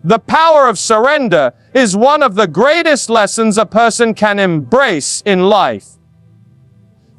The power of surrender is one of the greatest lessons a person can embrace in life.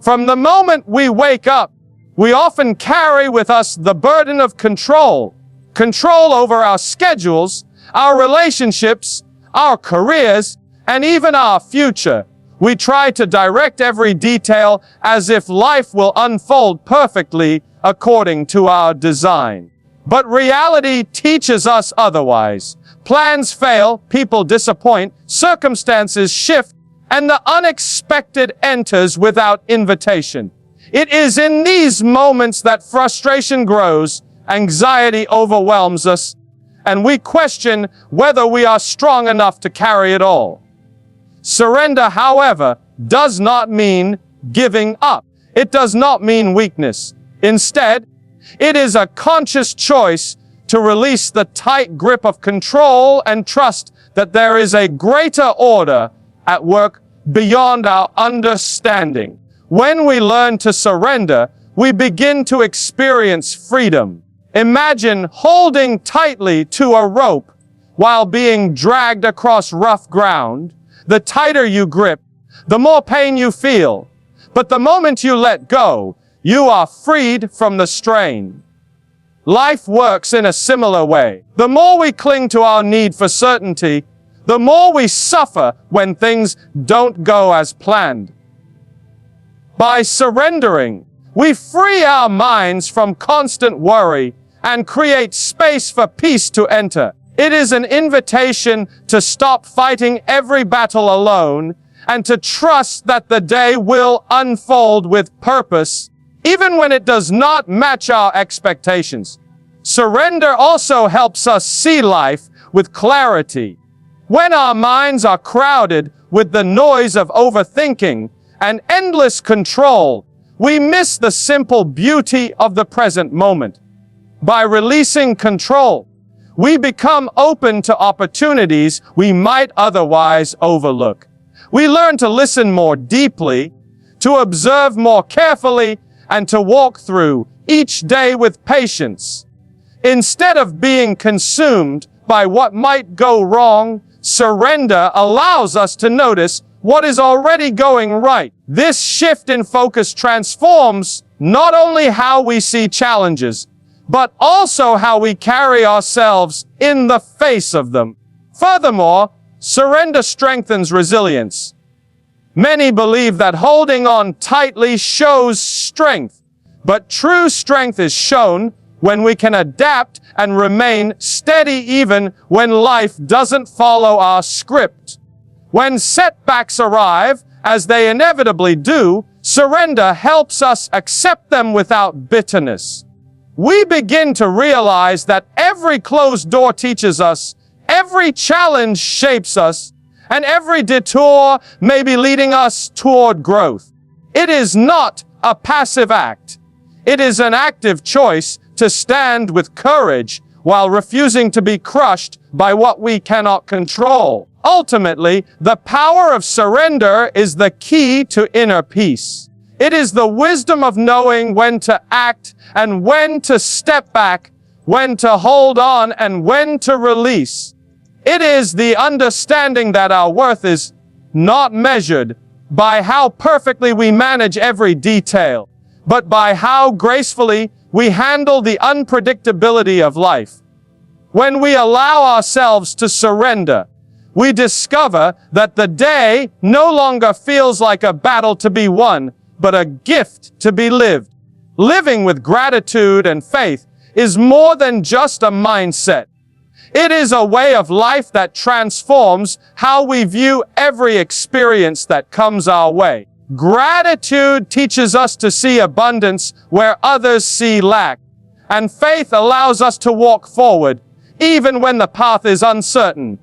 From the moment we wake up, we often carry with us the burden of control. Control over our schedules, our relationships, our careers, and even our future. We try to direct every detail as if life will unfold perfectly according to our design. But reality teaches us otherwise. Plans fail, people disappoint, circumstances shift, and the unexpected enters without invitation. It is in these moments that frustration grows, anxiety overwhelms us, and we question whether we are strong enough to carry it all. Surrender, however, does not mean giving up. It does not mean weakness. Instead, it is a conscious choice to release the tight grip of control and trust that there is a greater order at work beyond our understanding. When we learn to surrender, we begin to experience freedom. Imagine holding tightly to a rope while being dragged across rough ground. The tighter you grip, the more pain you feel. But the moment you let go, you are freed from the strain. Life works in a similar way. The more we cling to our need for certainty, the more we suffer when things don't go as planned. By surrendering, we free our minds from constant worry and create space for peace to enter. It is an invitation to stop fighting every battle alone and to trust that the day will unfold with purpose, even when it does not match our expectations. Surrender also helps us see life with clarity. When our minds are crowded with the noise of overthinking and endless control, we miss the simple beauty of the present moment. By releasing control, we become open to opportunities we might otherwise overlook. We learn to listen more deeply, to observe more carefully, and to walk through each day with patience. Instead of being consumed by what might go wrong, surrender allows us to notice what is already going right. This shift in focus transforms not only how we see challenges, but also how we carry ourselves in the face of them. Furthermore, surrender strengthens resilience. Many believe that holding on tightly shows strength, but true strength is shown when we can adapt and remain steady even when life doesn't follow our script. When setbacks arrive, as they inevitably do, surrender helps us accept them without bitterness. We begin to realize that every closed door teaches us, every challenge shapes us, and every detour may be leading us toward growth. It is not a passive act. It is an active choice to stand with courage while refusing to be crushed by what we cannot control. Ultimately, the power of surrender is the key to inner peace. It is the wisdom of knowing when to act and when to step back, when to hold on and when to release. It is the understanding that our worth is not measured by how perfectly we manage every detail, but by how gracefully we handle the unpredictability of life. When we allow ourselves to surrender, we discover that the day no longer feels like a battle to be won, but a gift to be lived. Living with gratitude and faith is more than just a mindset. It is a way of life that transforms how we view every experience that comes our way. Gratitude teaches us to see abundance where others see lack, and faith allows us to walk forward, even when the path is uncertain.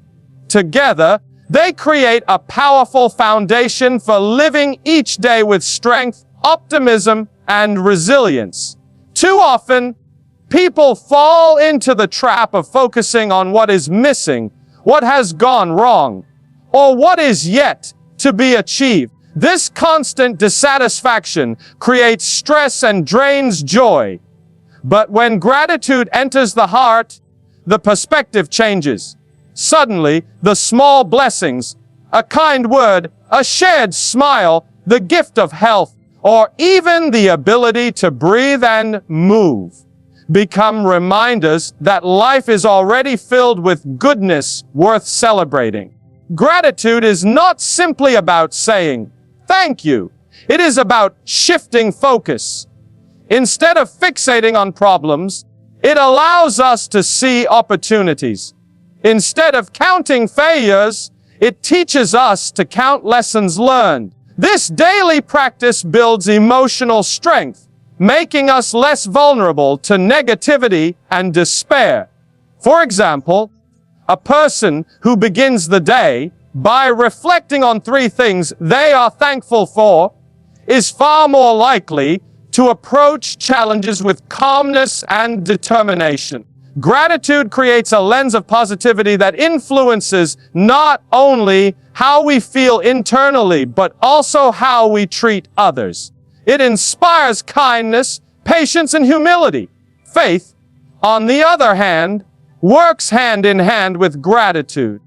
Together, they create a powerful foundation for living each day with strength, optimism, and resilience. Too often, people fall into the trap of focusing on what is missing, what has gone wrong, or what is yet to be achieved. This constant dissatisfaction creates stress and drains joy. But when gratitude enters the heart, the perspective changes. Suddenly, the small blessings, a kind word, a shared smile, the gift of health, or even the ability to breathe and move, become reminders that life is already filled with goodness worth celebrating. Gratitude is not simply about saying, "Thank you." It is about shifting focus. Instead of fixating on problems, it allows us to see opportunities. Instead of counting failures, it teaches us to count lessons learned. This daily practice builds emotional strength, making us less vulnerable to negativity and despair. For example, a person who begins the day by reflecting on 3 things they are thankful for is far more likely to approach challenges with calmness and determination. Gratitude creates a lens of positivity that influences not only how we feel internally, but also how we treat others. It inspires kindness, patience, and humility. Faith, on the other hand, works hand in hand with gratitude.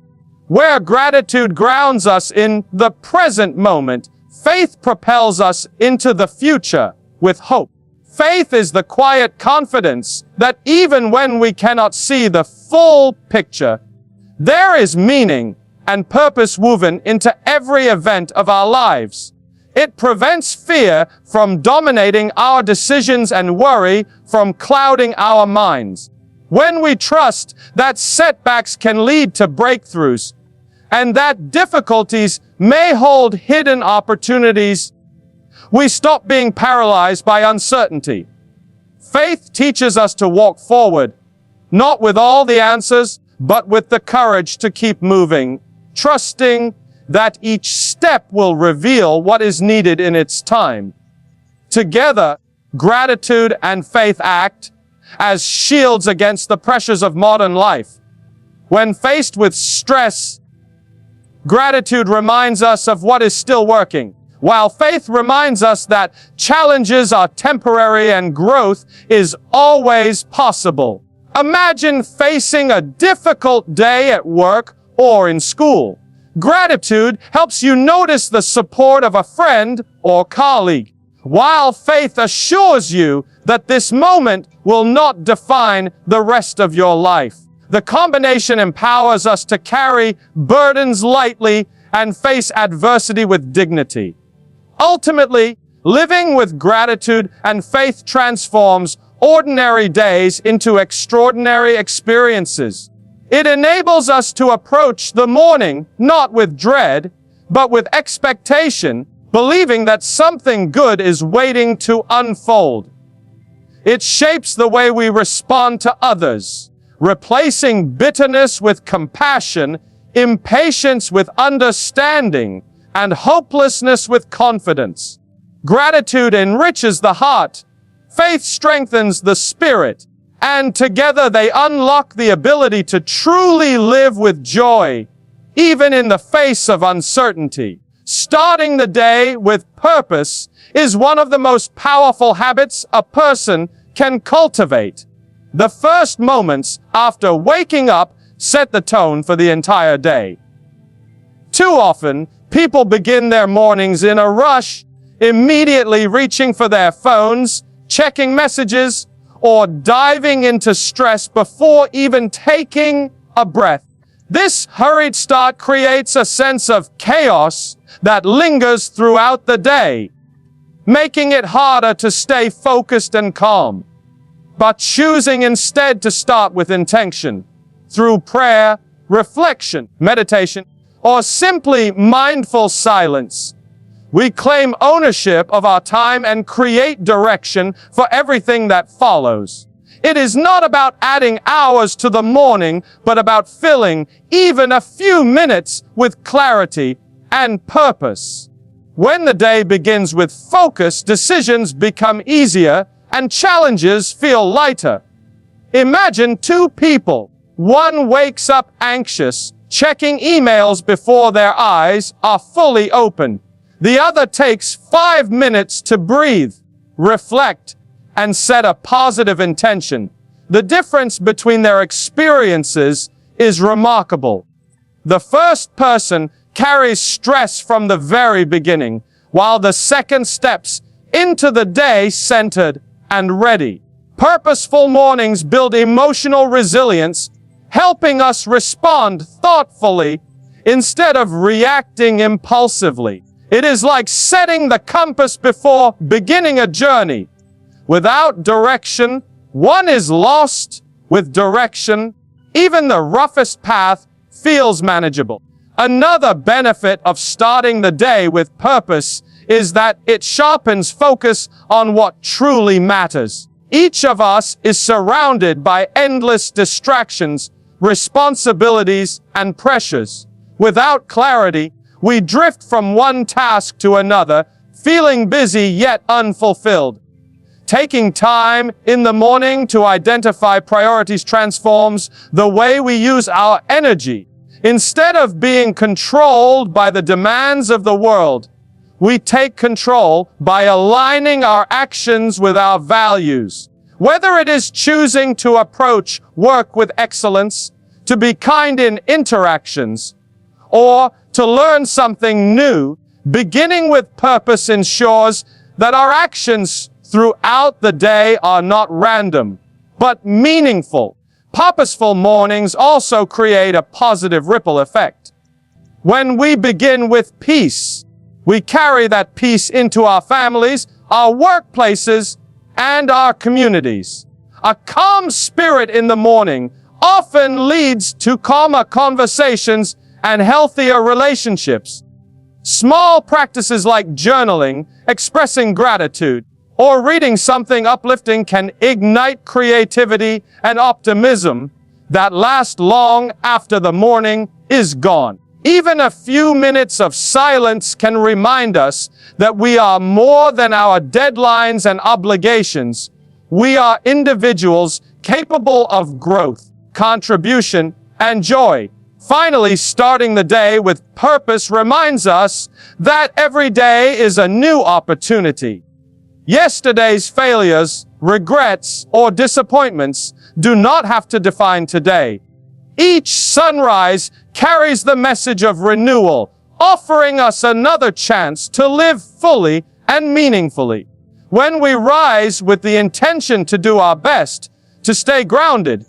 Where gratitude grounds us in the present moment, faith propels us into the future with hope. Faith is the quiet confidence that even when we cannot see the full picture, there is meaning and purpose woven into every event of our lives. It prevents fear from dominating our decisions and worry from clouding our minds. When we trust that setbacks can lead to breakthroughs and that difficulties may hold hidden opportunities, we stop being paralyzed by uncertainty. Faith teaches us to walk forward, not with all the answers, but with the courage to keep moving, trusting that each step will reveal what is needed in its time. Together, gratitude and faith act as shields against the pressures of modern life. When faced with stress, gratitude reminds us of what is still working, while faith reminds us that challenges are temporary and growth is always possible. Imagine facing a difficult day at work or in school. Gratitude helps you notice the support of a friend or colleague, while faith assures you that this moment will not define the rest of your life. The combination empowers us to carry burdens lightly and face adversity with dignity. Ultimately, living with gratitude and faith transforms ordinary days into extraordinary experiences. It enables us to approach the morning not with dread, but with expectation, believing that something good is waiting to unfold. It shapes the way we respond to others, replacing bitterness with compassion, impatience with understanding, and hopelessness with confidence. Gratitude enriches the heart, faith strengthens the spirit, and together they unlock the ability to truly live with joy, even in the face of uncertainty. Starting the day with purpose is one of the most powerful habits a person can cultivate. The first moments after waking up set the tone for the entire day. Too often, people begin their mornings in a rush, immediately reaching for their phones, checking messages, or diving into stress before even taking a breath. This hurried start creates a sense of chaos that lingers throughout the day, making it harder to stay focused and calm. But choosing instead to start with intention, through prayer, reflection, meditation, or simply mindful silence, we claim ownership of our time and create direction for everything that follows. It is not about adding hours to the morning, but about filling even a few minutes with clarity and purpose. When the day begins with focus, decisions become easier and challenges feel lighter. Imagine 2 people. One wakes up anxious, checking emails before their eyes are fully open. The other takes 5 minutes to breathe, reflect, and set a positive intention. The difference between their experiences is remarkable. The first person carries stress from the very beginning, while the second steps into the day centered and ready. Purposeful mornings build emotional resilience, helping us respond thoughtfully instead of reacting impulsively. It is like setting the compass before beginning a journey. Without direction, one is lost. With direction, even the roughest path feels manageable. Another benefit of starting the day with purpose is that it sharpens focus on what truly matters. Each of us is surrounded by endless distractions, responsibilities, and pressures. Without clarity, we drift from one task to another, feeling busy yet unfulfilled. Taking time in the morning to identify priorities transforms the way we use our energy. Instead of being controlled by the demands of the world, we take control by aligning our actions with our values. Whether it is choosing to approach work with excellence, to be kind in interactions, or to learn something new, beginning with purpose ensures that our actions throughout the day are not random, but meaningful. Purposeful mornings also create a positive ripple effect. When we begin with peace, we carry that peace into our families, our workplaces, and our communities. A calm spirit in the morning often leads to calmer conversations and healthier relationships. Small practices like journaling, expressing gratitude, or reading something uplifting can ignite creativity and optimism that last long after the morning is gone. Even a few minutes of silence can remind us that we are more than our deadlines and obligations. We are individuals capable of growth, contribution, and joy. Finally, starting the day with purpose reminds us that every day is a new opportunity. Yesterday's failures, regrets, or disappointments do not have to define today. Each sunrise carries the message of renewal, offering us another chance to live fully and meaningfully. When we rise with the intention to do our best, to stay grounded,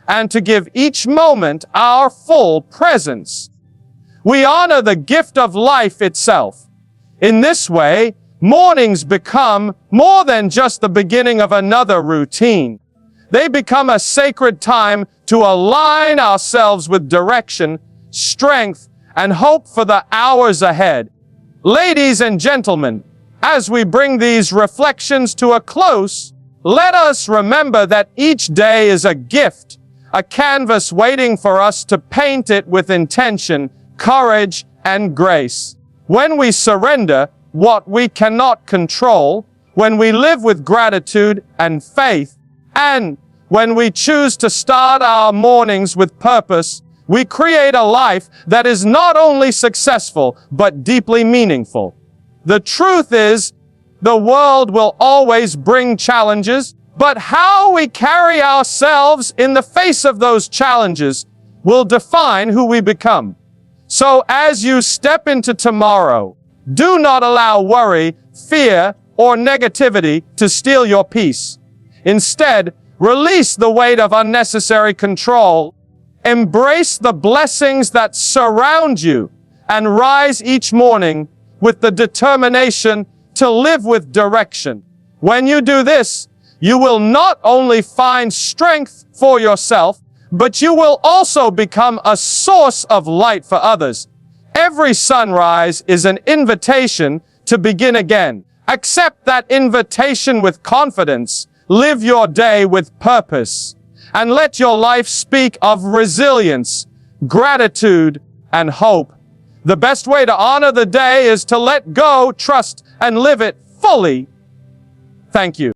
and to give each moment our full presence, we honor the gift of life itself. In this way, mornings become more than just the beginning of another routine. They become a sacred time to align ourselves with direction, strength, and hope for the hours ahead. Ladies and gentlemen, as we bring these reflections to a close, let us remember that each day is a gift, a canvas waiting for us to paint it with intention, courage, and grace. When we surrender what we cannot control, when we live with gratitude and faith, and when we choose to start our mornings with purpose, we create a life that is not only successful, but deeply meaningful. The truth is, the world will always bring challenges, but how we carry ourselves in the face of those challenges will define who we become. So as you step into tomorrow, do not allow worry, fear, or negativity to steal your peace. Instead, release the weight of unnecessary control. Embrace the blessings that surround you and rise each morning with the determination to live with direction. When you do this, you will not only find strength for yourself, but you will also become a source of light for others. Every sunrise is an invitation to begin again. Accept that invitation with confidence. Live your day with purpose. And let your life speak of resilience, gratitude, and hope. The best way to honor the day is to let go, trust, and live it fully. Thank you.